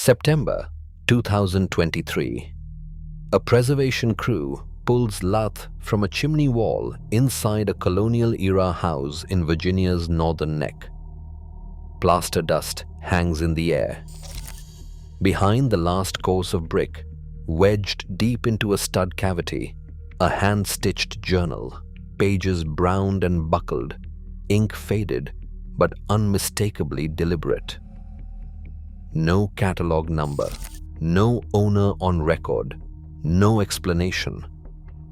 September 2023. A preservation crew pulls lath from a chimney wall inside a colonial-era house in Virginia's northern neck. Plaster dust hangs in the air. Behind the last course of brick, wedged deep into a stud cavity, a hand-stitched journal, pages browned and buckled, ink faded, but unmistakably deliberate. No catalog number, no owner on record, no explanation.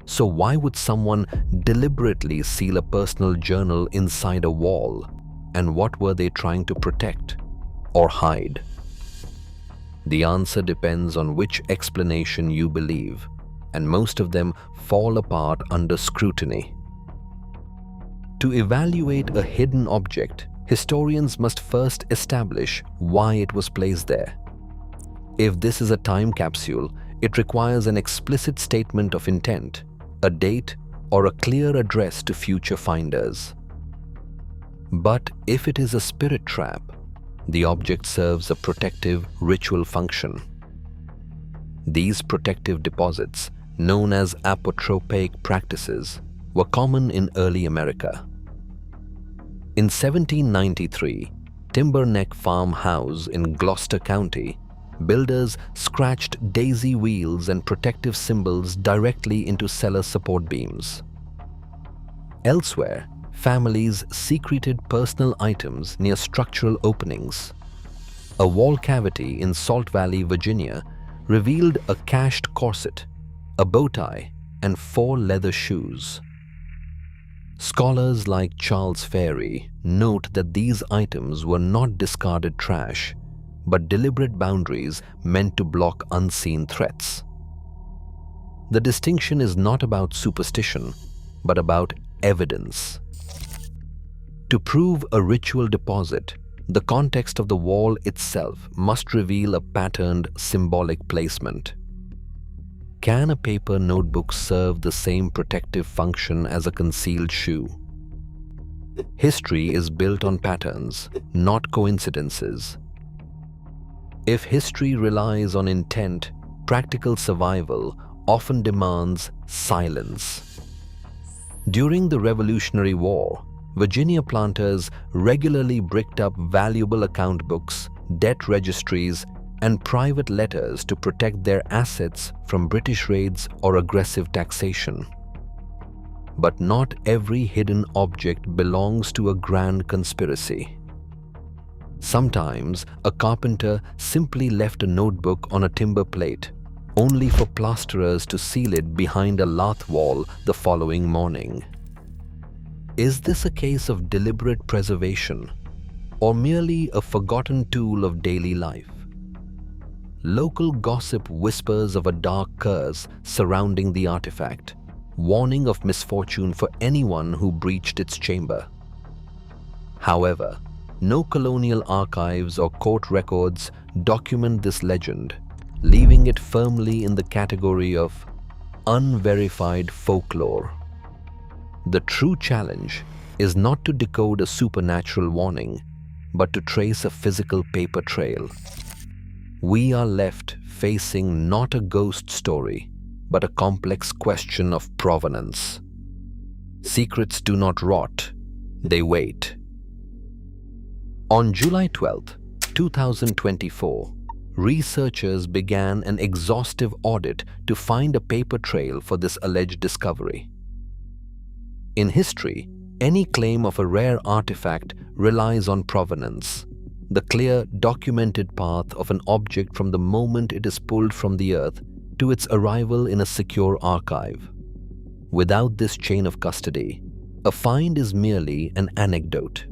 So why would someone deliberately seal a personal journal inside a wall? And what were they trying to protect or hide? The answer depends on which explanation you believe, and most of them fall apart under scrutiny. To evaluate a hidden object, historians must first establish why it was placed there. If this is a time capsule, it requires an explicit statement of intent, a date, or a clear address to future finders. But if it is a spirit trap, the object serves a protective ritual function. These protective deposits, known as apotropaic practices, were common in early America. In 1793, Timberneck Farm house in Gloucester County, builders scratched daisy wheels and protective symbols directly into cellar support beams. Elsewhere, families secreted personal items near structural openings. A wall cavity in Salt Valley, Virginia, revealed a cached corset, a bow tie, and 4 leather shoes. Scholars like Charles Ferry note that these items were not discarded trash, but deliberate boundaries meant to block unseen threats. The distinction is not about superstition, but about evidence. To prove a ritual deposit, the context of the wall itself must reveal a patterned symbolic placement. Can a paper notebook serve the same protective function as a concealed shoe? History is built on patterns, not coincidences. If history relies on intent, practical survival often demands silence. During the Revolutionary War, Virginia planters regularly bricked up valuable account books, debt registries, and private letters to protect their assets from British raids or aggressive taxation. But not every hidden object belongs to a grand conspiracy. Sometimes, a carpenter simply left a notebook on a timber plate, only for plasterers to seal it behind a lath wall the following morning. Is this a case of deliberate preservation, or merely a forgotten tool of daily life? Local gossip whispers of a dark curse surrounding the artifact, warning of misfortune for anyone who breached its chamber. However, no colonial archives or court records document this legend, leaving it firmly in the category of unverified folklore. The true challenge is not to decode a supernatural warning, but to trace a physical paper trail. We are left facing not a ghost story, but a complex question of provenance. Secrets do not rot, they wait. On July 12, 2024, researchers began an exhaustive audit to find a paper trail for this alleged discovery. In history, any claim of a rare artifact relies on provenance, the clear, documented path of an object from the moment it is pulled from the earth to its arrival in a secure archive. Without this chain of custody, a find is merely an anecdote.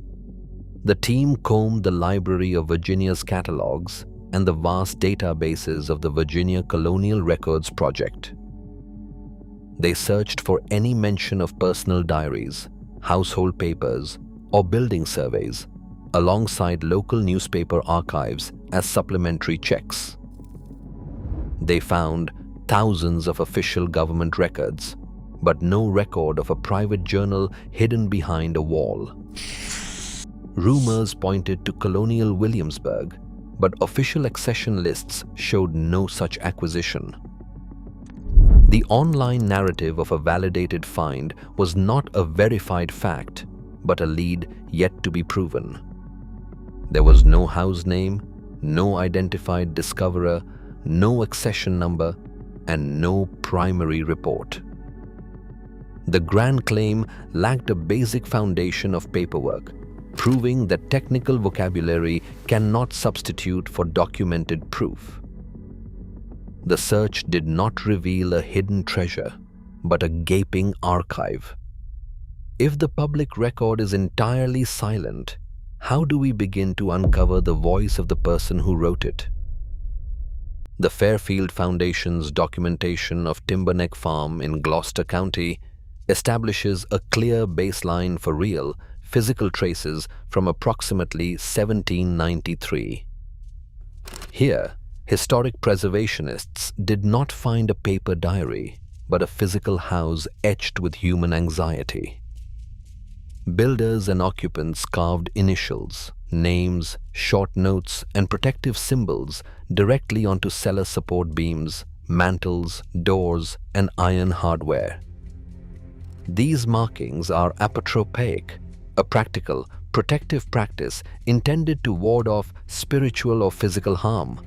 The team combed the library of Virginia's catalogs and the vast databases of the Virginia Colonial Records Project. They searched for any mention of personal diaries, household papers, or building surveys, alongside local newspaper archives as supplementary checks. They found thousands of official government records, but no record of a private journal hidden behind a wall. Rumors pointed to Colonial Williamsburg, but official accession lists showed no such acquisition. The online narrative of a validated find was not a verified fact, but a lead yet to be proven. There was no house name, no identified discoverer, no accession number, and no primary report. The grand claim lacked a basic foundation of paperwork, proving that technical vocabulary cannot substitute for documented proof. The search did not reveal a hidden treasure, but a gaping archive. If the public record is entirely silent, how do we begin to uncover the voice of the person who wrote it? The Fairfield Foundation's documentation of Timberneck Farm in Gloucester County establishes a clear baseline for real, physical traces from approximately 1793. Here, historic preservationists did not find a paper diary, but a physical house etched with human anxiety. Builders and occupants carved initials, names, short notes, and protective symbols directly onto cellar support beams, mantels, doors, and iron hardware. These markings are apotropaic, a practical, protective practice intended to ward off spiritual or physical harm,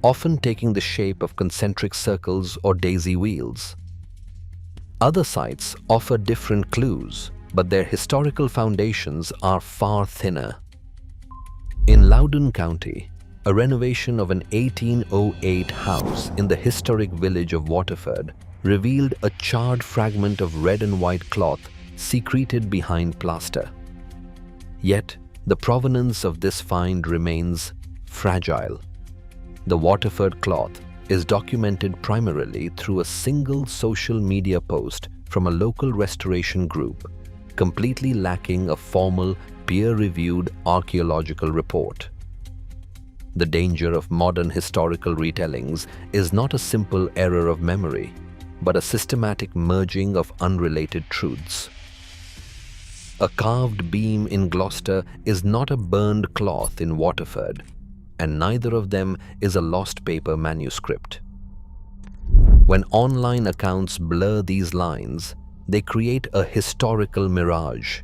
often taking the shape of concentric circles or daisy wheels. Other sites offer different clues, but their historical foundations are far thinner. In Loudoun County, a renovation of an 1808 house in the historic village of Waterford revealed a charred fragment of red and white cloth secreted behind plaster. Yet, the provenance of this find remains fragile. The Waterford cloth is documented primarily through a single social media post from a local restoration group, completely lacking a formal, peer-reviewed archaeological report. The danger of modern historical retellings is not a simple error of memory, but a systematic merging of unrelated truths. A carved beam in Gloucester is not a burned cloth in Waterford, and neither of them is a lost paper manuscript. When online accounts blur these lines, they create a historical mirage,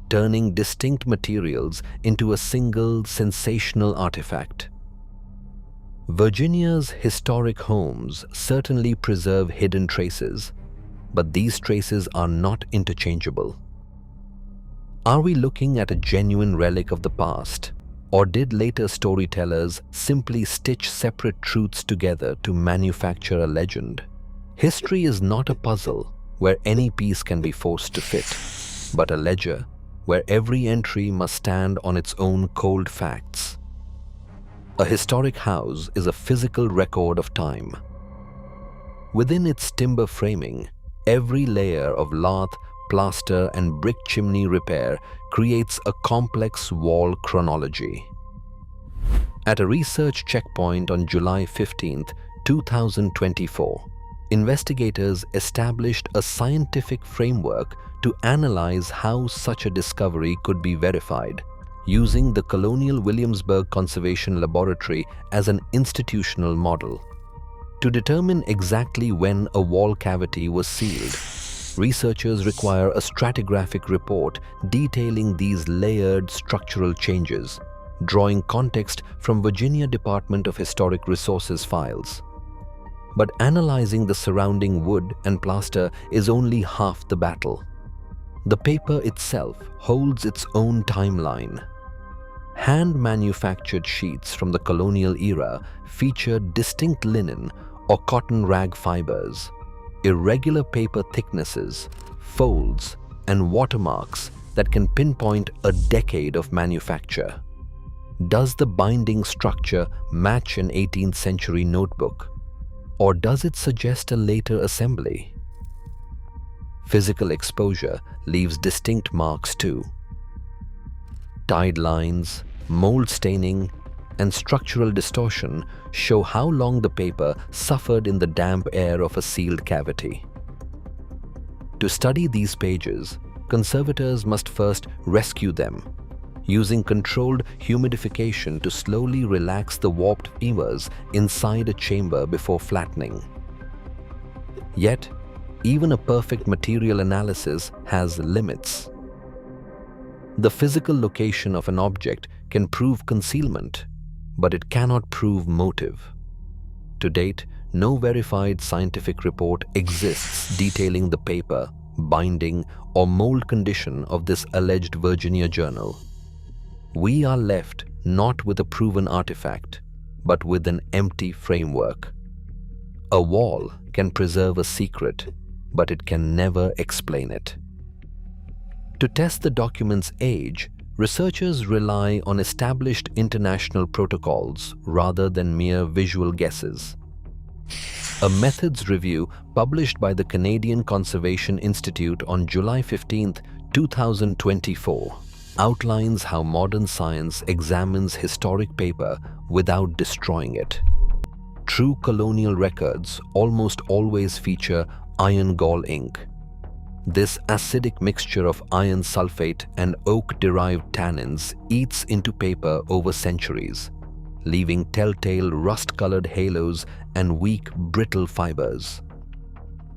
turning distinct materials into a single sensational artifact. Virginia's historic homes certainly preserve hidden traces, but these traces are not interchangeable. Are we looking at a genuine relic of the past, or did later storytellers simply stitch separate truths together to manufacture a legend? History is not a puzzle where any piece can be forced to fit, but a ledger where every entry must stand on its own cold facts. A historic house is a physical record of time. Within its timber framing, every layer of lath, plaster, and brick chimney repair creates a complex wall chronology. At a research checkpoint on July 15, 2024, investigators established a scientific framework to analyze how such a discovery could be verified, using the Colonial Williamsburg Conservation Laboratory as an institutional model. To determine exactly when a wall cavity was sealed, researchers require a stratigraphic report detailing these layered structural changes, drawing context from Virginia Department of Historic Resources files. But analyzing the surrounding wood and plaster is only half the battle. The paper itself holds its own timeline. Hand-manufactured sheets from the colonial era feature distinct linen or cotton rag fibers, irregular paper thicknesses, folds, and watermarks that can pinpoint a decade of manufacture. Does the binding structure match an 18th century notebook, or does it suggest a later assembly? Physical exposure leaves distinct marks too. Tide lines, mold staining, and structural distortion show how long the paper suffered in the damp air of a sealed cavity. To study these pages, conservators must first rescue them, using controlled humidification to slowly relax the warped fibers inside a chamber before flattening. Yet, even a perfect material analysis has limits. The physical location of an object can prove concealment, but it cannot prove motive. To date, no verified scientific report exists detailing the paper, binding, or mold condition of this alleged Virginia journal. We are left not with a proven artifact, but with an empty framework. A wall can preserve a secret, but it can never explain it. To test the document's age, researchers rely on established international protocols rather than mere visual guesses. A methods review published by the Canadian Conservation Institute on July 15, 2024, outlines how modern science examines historic paper without destroying it. True colonial records almost always feature iron gall ink. This acidic mixture of iron sulfate and oak-derived tannins eats into paper over centuries, leaving telltale rust-colored halos and weak, brittle fibers.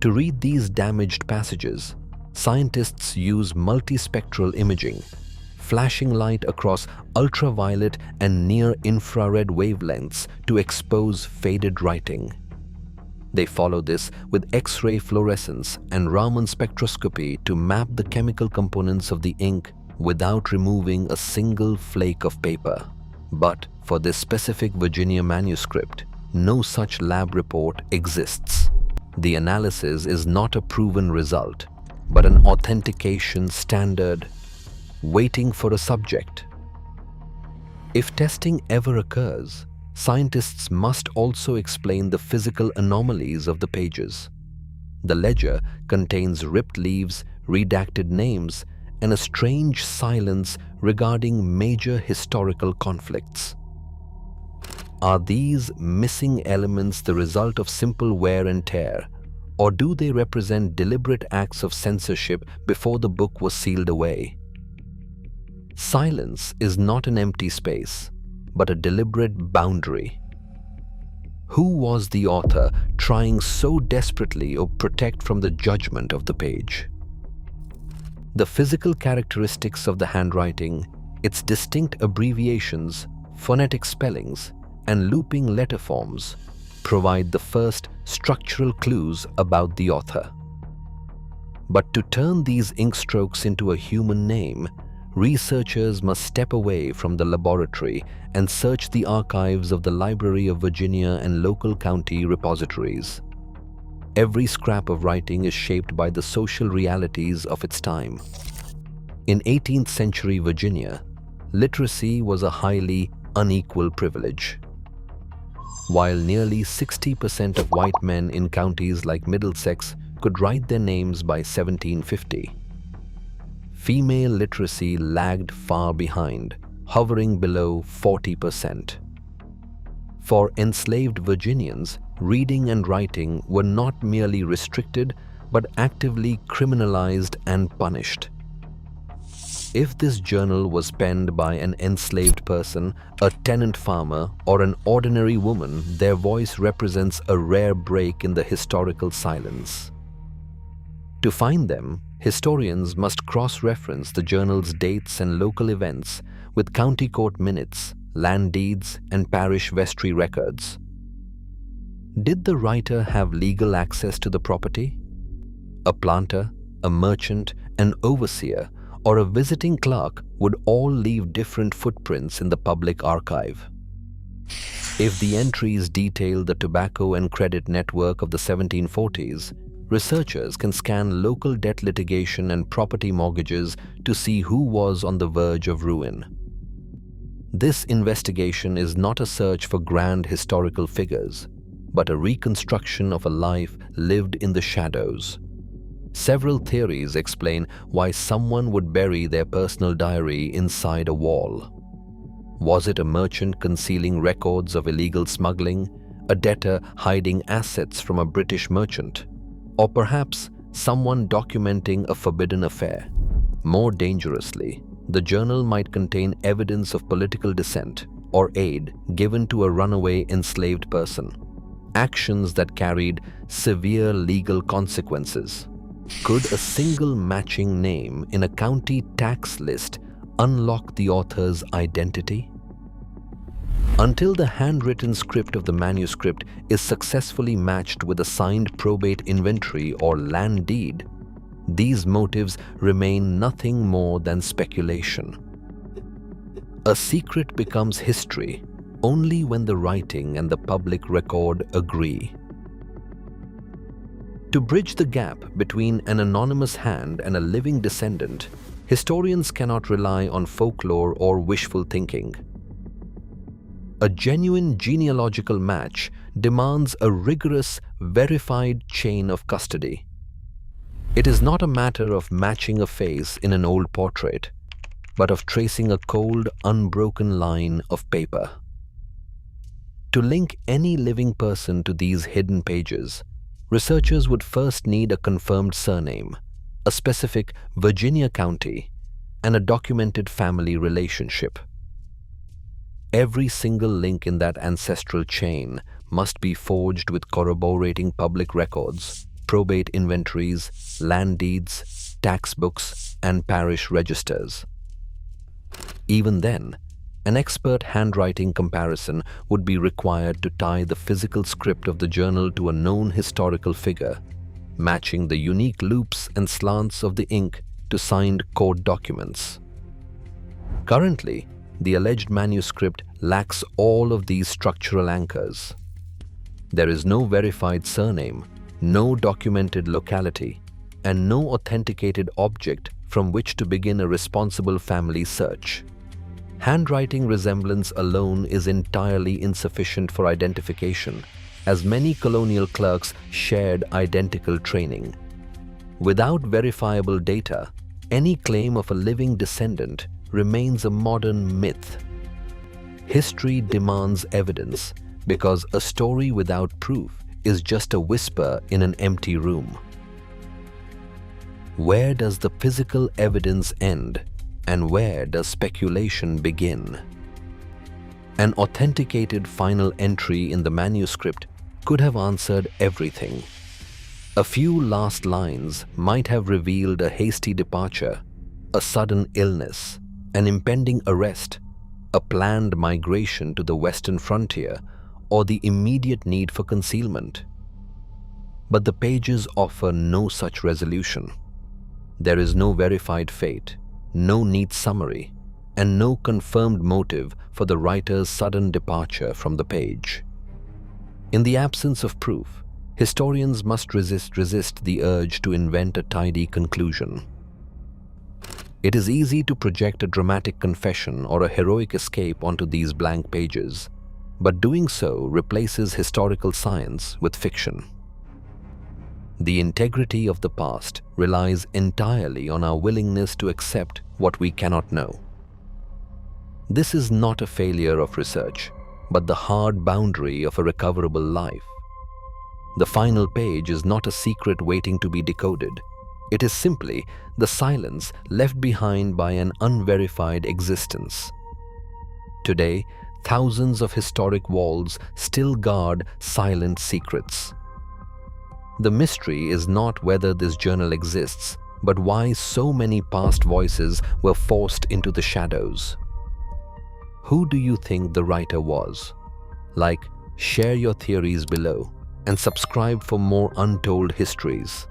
To read these damaged passages, scientists use multispectral imaging, flashing light across ultraviolet and near-infrared wavelengths to expose faded writing. They follow this with X-ray fluorescence and Raman spectroscopy to map the chemical components of the ink without removing a single flake of paper. But for this specific Virginia manuscript, no such lab report exists. The analysis is not a proven result, but an authentication standard waiting for a subject. If testing ever occurs, scientists must also explain the physical anomalies of the pages. The ledger contains ripped leaves, redacted names, and a strange silence regarding major historical conflicts. Are these missing elements the result of simple wear and tear, or do they represent deliberate acts of censorship before the book was sealed away? Silence is not an empty space, but a deliberate boundary. Who was the author trying so desperately to protect from the judgment of the page? The physical characteristics of the handwriting, its distinct abbreviations, phonetic spellings, and looping letter forms provide the first structural clues about the author. But to turn these ink strokes into a human name, researchers must step away from the laboratory and search the archives of the Library of Virginia and local county repositories. Every scrap of writing is shaped by the social realities of its time. In 18th century Virginia, literacy was a highly unequal privilege. While nearly 60% of white men in counties like Middlesex could write their names by 1750, female literacy lagged far behind, hovering below 40%. For enslaved Virginians, reading and writing were not merely restricted, but actively criminalized and punished. If this journal was penned by an enslaved person, a tenant farmer, or an ordinary woman, their voice represents a rare break in the historical silence. To find them, historians must cross-reference the journal's dates and local events with county court minutes, land deeds, and parish vestry records. Did the writer have legal access to the property? A planter, a merchant, an overseer, or a visiting clerk would all leave different footprints in the public archive. If the entries detail the tobacco and credit network of the 1740s, researchers can scan local debt litigation and property mortgages to see who was on the verge of ruin. This investigation is not a search for grand historical figures, but a reconstruction of a life lived in the shadows. Several theories explain why someone would bury their personal diary inside a wall. Was it a merchant concealing records of illegal smuggling, a debtor hiding assets from a British merchant, or perhaps someone documenting a forbidden affair? More dangerously, the journal might contain evidence of political dissent or aid given to a runaway enslaved person, actions that carried severe legal consequences. Could a single matching name in a county tax list unlock the author's identity? Until the handwritten script of the manuscript is successfully matched with a signed probate inventory or land deed, these motives remain nothing more than speculation. A secret becomes history only when the writing and the public record agree. To bridge the gap between an anonymous hand and a living descendant, historians cannot rely on folklore or wishful thinking. A genuine genealogical match demands a rigorous, verified chain of custody. It is not a matter of matching a face in an old portrait, but of tracing a cold, unbroken line of paper. To link any living person to these hidden pages, researchers would first need a confirmed surname, a specific Virginia County, and a documented family relationship. Every single link in that ancestral chain must be forged with corroborating public records, probate inventories, land deeds, tax books, and parish registers. Even then, an expert handwriting comparison would be required to tie the physical script of the journal to a known historical figure, matching the unique loops and slants of the ink to signed court documents. Currently, the alleged manuscript lacks all of these structural anchors. There is no verified surname, no documented locality, and no authenticated object from which to begin a responsible family search. Handwriting resemblance alone is entirely insufficient for identification, as many colonial clerks shared identical training. Without verifiable data, any claim of a living descendant remains a modern myth. History demands evidence because a story without proof is just a whisper in an empty room. Where does the physical evidence end and where does speculation begin? An authenticated final entry in the manuscript could have answered everything. A few last lines might have revealed a hasty departure, a sudden illness, an impending arrest, a planned migration to the western frontier, or the immediate need for concealment. But the pages offer no such resolution. There is no verified fate, no neat summary, and no confirmed motive for the writer's sudden departure from the page. In the absence of proof, historians must resist the urge to invent a tidy conclusion. It is easy to project a dramatic confession or a heroic escape onto these blank pages, but doing so replaces historical science with fiction. The integrity of the past relies entirely on our willingness to accept what we cannot know. This is not a failure of research, but the hard boundary of a recoverable life. The final page is not a secret waiting to be decoded. It is simply the silence left behind by an unverified existence. Today, thousands of historic walls still guard silent secrets. The mystery is not whether this journal exists, but why so many past voices were forced into the shadows. Who do you think the writer was? Like, share your theories below and subscribe for more untold histories.